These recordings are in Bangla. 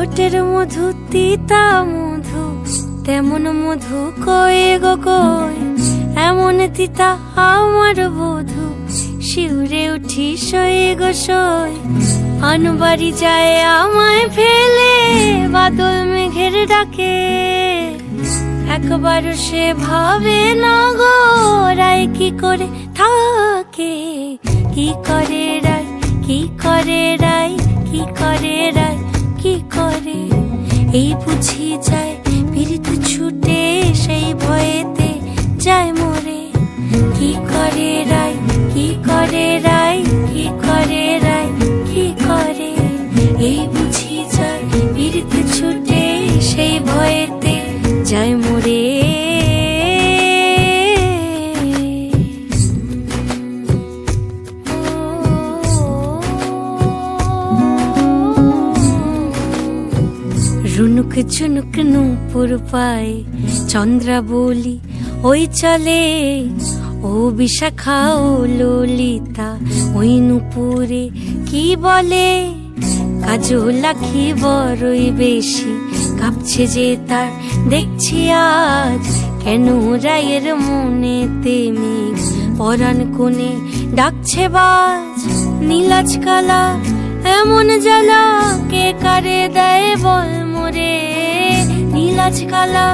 ঠোঁটের মধু তিতা মধু, তেমন মধু কয়ে গো কই, এমন তিতা আমার বধু, শিউরে উঠি সয়ে গো সই। আনবাড়ি যায় আমায় ফেলে বাদল মেঘের ডাকে, একবারও সে ভাবে না গো রায় কি করে থাকে। কি করে রায়, কি করে রায়, কি করে রায়, কি করে, এই বুঝি যায় পীড়িত ছুটে সেই ভয়েতে যায় মরে। কি করে রায়, কি করে রায়, কি করে রায়, কি করে, এই বুঝি যায় পীড়িত ছুটে সেই ভয়েতে যায় মরে। রুনুক ঝুনুক নূপুর পায় চন্দ্রা বলি ওই চলে, ও বিশাখা ও ললিতা ওই নূপুরে কি বলে। কাজল আঁখি বড়ই বেশি কাঁপছে যে তার দেখছি আজ, কেন রায়ের মনেতে মেঘ পরাণ কোণে ডাকছে বাজ। নীলাজ কালা এমন জ্বালা কে কারে দেয় বল মোরে, নীলাজ কালা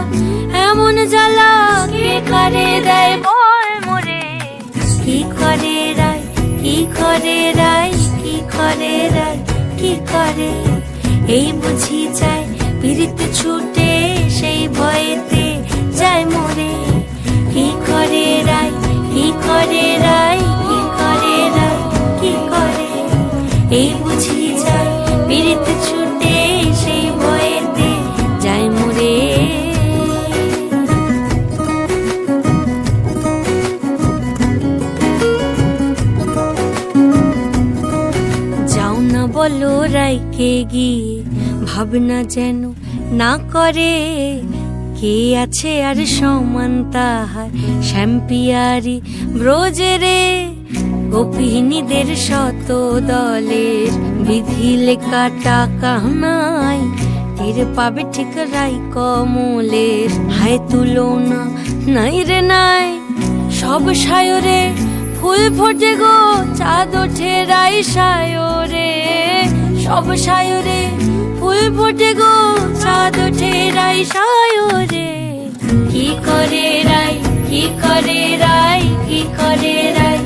এমন জ্বালা কে কারে দেয় বল মোরে। কি করে রায়, কি করে রায়, কি করে রায়, কি করে, এই বুঝি যায় পীড়িত ছুটে সেই ভয়েতে যায় মরে। কি করে রায়, কি করে রায়, কি করে রায়, কি করে, এই বুঝি যায় পীড়িত ছুটে সেই ভয়েতে যায় মরে। যাও না বলো রায়কে গিয়ে ভাবনা যেন না করে, কে আছে আর সমান তাহার শ্যাম্পিয়ারি ব্রজেরে। গোপিনীদের শত দলের বিধি লেখা টাকা নাই, টের পাবে ঠিক রাই কমলের হায় তুলনা নাই রে নাই। সব সায়রে ফুল ফোটে গো চাঁদ ওঠে রাই সায়রে, সব সায়রে ফুল ফোটে গো চাঁদ ওঠে রাই সায়রে। কি করে রাই, কি করে রাই, কি করে রাই,